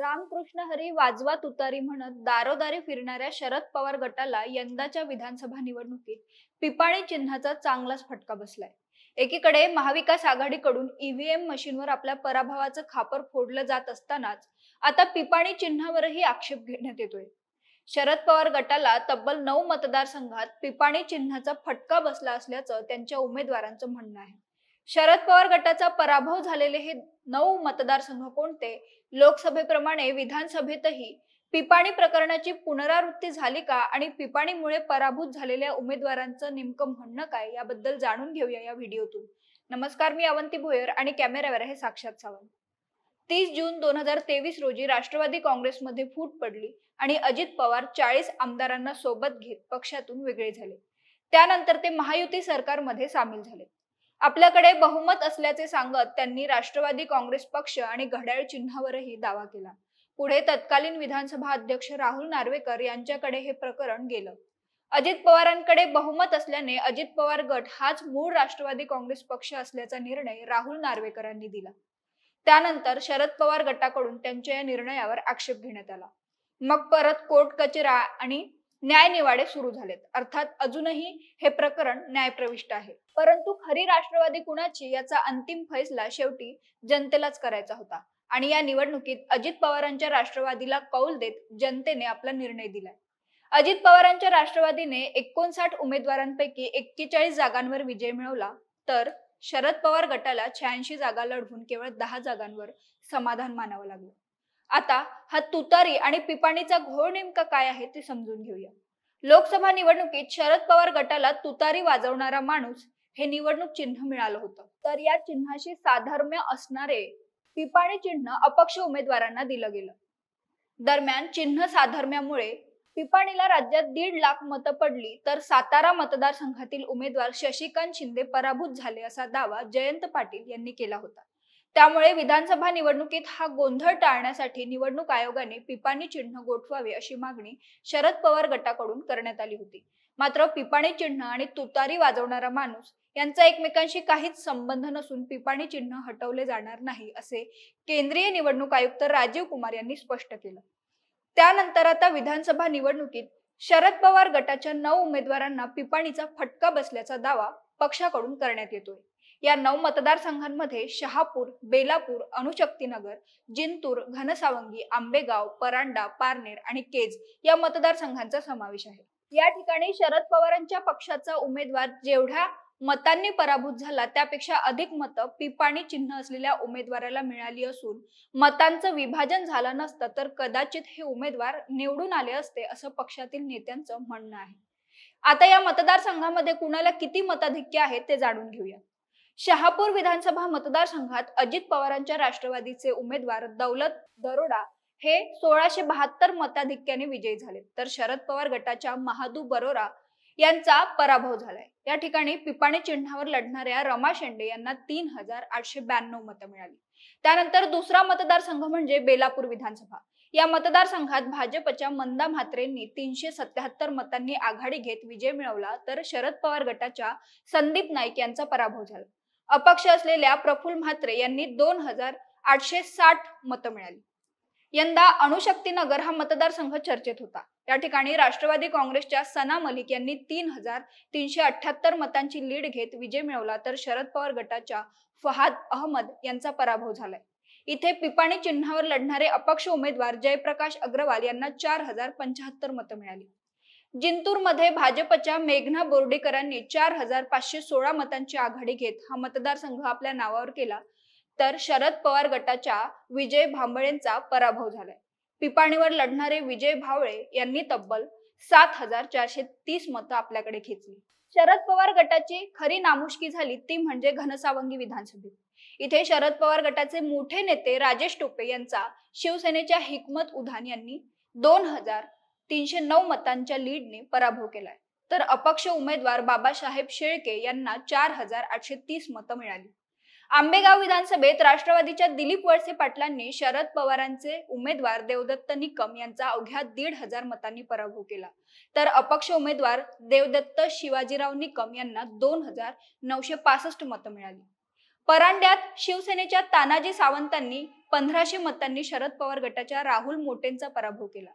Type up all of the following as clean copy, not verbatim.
रामकृष्ण हरी वाजवा तुतारी म्हणत दारोदारी फिरणाऱ्या शरद पवार गटाला यंदाच्या विधानसभा निवडणुकीत पिपाणी चिन्हाचा चांगलाच फटका बसलाय। एकीकडे महाविकास आघाडीकडून ईव्हीएम मशीनवर आपल्या पराभवाचं खापर फोडलं जात असतानाच आता पिपाणी चिन्हावरही आक्षेप घेण्यात येतोय। शरद पवार गटाला तब्बल 9 मतदारसंघात पिपाणी चिन्हाचा फटका बसला असल्याचं त्यांच्या उमेदवारांचं म्हणणं आहे। शरद पवार गटाचा पराभव झालेले हे 9 मतदारसंघ कोणते? लोकसभेप्रमाणे विधानसभेतही पिपाणी प्रकरणाची पुनरावृत्ती झाली का आणि पिपाणीमुळे पराभूत झालेल्या उमेदवारांचं नेमकं म्हणणं काय याबद्दल जाणून घेऊया या व्हिडिओतून। नमस्कार, मी अवंती भोयर आणि कॅमेऱ्यावर आहे साक्षात सावंत। 30 जून 2023 रोजी राष्ट्रवादी काँग्रेसमध्ये फूट पडली आणि अजित पवार 40 आमदारांना सोबत घेत पक्षातून वेगळे झाले। त्यानंतर ते महायुती सरकारमध्ये सामील झाले। आपल्याकडे बहुमत असल्याचे सांगत त्यांनी राष्ट्रवादी काँग्रेस पक्ष आणि घड्याळ चिन्हावरही दावा केला। पुढे तत्कालीन विधानसभा अध्यक्ष राहुल नार्वेकर यांच्याकडे हे प्रकरण गेलं। अजित पवारांकडे बहुमत असल्याने अजित पवार गट हाच मूळ राष्ट्रवादी काँग्रेस पक्ष असल्याचा निर्णय राहुल नार्वेकरांनी दिला। त्यानंतर शरद पवार गटाकडून त्यांच्या या निर्णयावर आक्षेप घेण्यात आला। मग परत कोर्ट कचेऱ्या आणि न्यायनिवाडे सुरू झालेत। अर्थात अजूनही हे प्रकरण न्यायप्रविष्ट आहे, परंतु खरी राष्ट्रवादी कुणाची याचा अंतिम फैसला शेवटी जनतेलाच करायचा होता आणि या निवडणुकीत अजित पवारांच्या राष्ट्रवादीला कौल देत जनतेने आपला निर्णय दिलाय। अजित पवारांच्या राष्ट्रवादीने 59 उमेदवारांपैकी 41 जागांवर विजय मिळवला, तर शरद पवार गटाला 86 जागा लढवून केवळ 10 जागांवर समाधान मानावं लागलं। आता हा तुतारी आणि पिपाणीचा घोळ नेमका काय आहे ते समजून घेऊया। लोकसभा निवडणुकीत शरद पवार गटाला तुतारी वाजवणारा माणूस हे निवडणूक चिन्ह मिळालं होतं, तर या चिन्हाशी साधर्म्य असणारे पिपाणी चिन्ह अपक्ष उमेदवारांना दिलं गेलं। दरम्यान चिन्ह साधर्म्यामुळे पिपाणीला राज्यात 1.5 लाख मतं पडली, तर सातारा मतदारसंघातील उमेदवार शशिकांत शिंदे पराभूत झाले असा दावा जयंत पाटील यांनी केला होता। त्यामुळे विधानसभा निवडणुकीत हा गोंधळ टाळण्यासाठी निवडणूक आयोगाने पिपाणी चिन्ह गोठवावे अशी मागणी शरद पवार गटाकडून करण्यात आली होती। मात्र पिपाणी चिन्ह आणि तुतारी वाजवणारा माणूस यांचा एकमेकांशी काहीच संबंध नसून पिपाणी चिन्ह हटवले जाणार नाही असे केंद्रीय निवडणूक आयुक्त राजीव कुमार यांनी स्पष्ट केलं। त्यानंतर आता विधानसभा निवडणुकीत शरद पवार गटाच्या 9 उमेदवारांना पिपाणीचा फटका बसल्याचा दावा पक्षाकडून करण्यात येतोय। या 9 मतदारसंघांमध्ये शहापूर, बेलापूर, अणुशक्तीनगर, जिंतूर, घनसावंगी, आंबेगाव, परांडा, पारनेर आणि केज या मतदारसंघांचा समावेश आहे। या ठिकाणी शरद पवारांच्या पक्षाचा उमेदवार जेवढ्या मतांनी पराभूत झाला त्यापेक्षा अधिक मतं पिपाणी चिन्ह असलेल्या उमेदवाराला मिळाली असून मतांचं विभाजन झालं नसतं तर कदाचित हे उमेदवार निवडून आले असते असं पक्षातील नेत्यांचं म्हणणं आहे। आता या मतदारसंघामध्ये कुणाला किती मताधिक्य आहे ते जाणून घेऊया। शहापूर विधानसभा मतदारसंघात अजित पवारांच्या राष्ट्रवादीचे उमेदवार दौलत दरोडा हे 1672 मताधिक्याने विजयी झाले, तर शरद पवार गटाच्या महादू बरोरा यांचा पराभव झालाय। या ठिकाणी पिपाणी चिन्हावर लढणाऱ्या रमा शेंडे यांना 3892 मतं मिळाली। त्यानंतर दुसरा मतदारसंघ म्हणजे बेलापूर विधानसभा। या मतदारसंघात भाजपच्या मंदा म्हात्रेंनी 377 मतांनी आघाडी घेत विजय मिळवला, तर शरद पवार गटाच्या संदीप नाईक यांचा पराभव झाला। अपक्ष असलेल्या प्रफुल्ल म्हात्रे यांनी 2860 मतं मिळाली। यंदा अणुशक्तीनगर हा मतदारसंघ चर्चेत होता। या ठिकाणी राष्ट्रवादी काँग्रेसच्या सना मलिक यांनी 3378 मतांची लीड घेत विजय मिळवला, तर शरद पवार गटाच्या फहाद अहमद यांचा पराभव झालाय। इथे पिपाणी चिन्हावर लढणारे अपक्ष उमेदवार जयप्रकाश अग्रवाल यांना 4075 मतं मिळाली। जिंतूरमध्ये भाजपच्या मेघना बोर्डीकरांनी 4516 मतांची आघाडी घेत हा मतदारसंघ आपल्या नावावर केला, तर शरद पवार गटाच्या विजय भांबळेंचा पराभव झालाय। पिपाणीवर लढणारे विजय भावळे यांनी तब्बल 7430 मतं आपल्याकडे खेचली। शरद पवार गटाची खरी नामुष्की झाली ती म्हणजे घनसावंगी विधानसभेत। इथे शरद पवार गटाचे मोठे नेते राजेश टोपे यांचा शिवसेनेच्या हिकमत उधान यांनी 2309 मतांच्या लीडने पराभव केलाय, तर अपक्ष उमेदवार बाबासाहेब शेळके यांना 4830 मतं मिळाली। आंबेगाव विधानसभेत राष्ट्रवादीच्या दिलीप वळसे पाटलांनी शरद पवारांचे उमेदवार देवदत्त निकम यांचा अवघ्या 1500 मतांनी पराभव केला, तर अपक्ष उमेदवार देवदत्त शिवाजीराव निकम यांना 2965 मतं मिळाली। परांड्यात शिवसेनेच्या तानाजी सावंतांनी 1500 मतांनी शरद पवार गटाच्या राहुल मोटेंचा पराभव केला,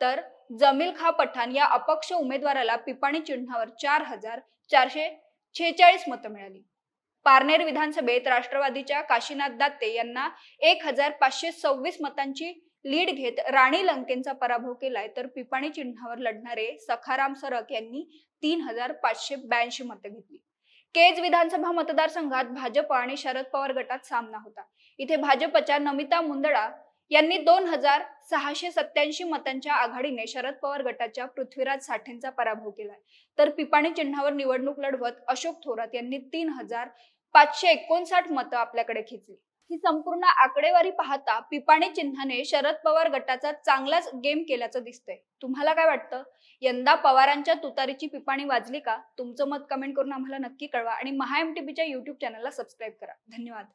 तर जमील खां पठाण या अपक्ष उमेदवाराला पिपाणी चिन्हावर 4446 मतं मिळाली. पारनेर विधानसभेत राष्ट्रवादीच्या काशीनाथ दाते यांना 1526 मतांची लीड घेत राणी लंकेंचा पराभव केलाय, तर पिपाणी चिन्हावर लढणारे सखाराम सरक यांनी 3582 मतं घेतली. केज विधानसभा मतदारसंघात भाजप आणि शरद पवार गटात सामना होता. इथे भाजपच्या नमिता मुंदडा यांनी 2687 मतांच्या आघाडीने शरद पवार गटाच्या पृथ्वीराज साठेंचा पराभव केलाय, तर पिपाणी चिन्हावर निवडणूक लढवत अशोक थोरात यांनी 3559 मतं आपल्याकडे खेचली. ही संपूर्ण आकडेवारी पाहता पिपाणी चिन्हाने शरद पवार गटाचा चांगलाच गेम केल्याचं दिसतंय. तुम्हाला काय वाटतं? यंदा पवारांच्या तुतारीची पिपाणी वाजली का? तुमचं मत कमेंट करून आम्हाला नक्की कळवा आणि महा MTBच्या YouTube चॅनलला सबस्क्राईब करा. धन्यवाद.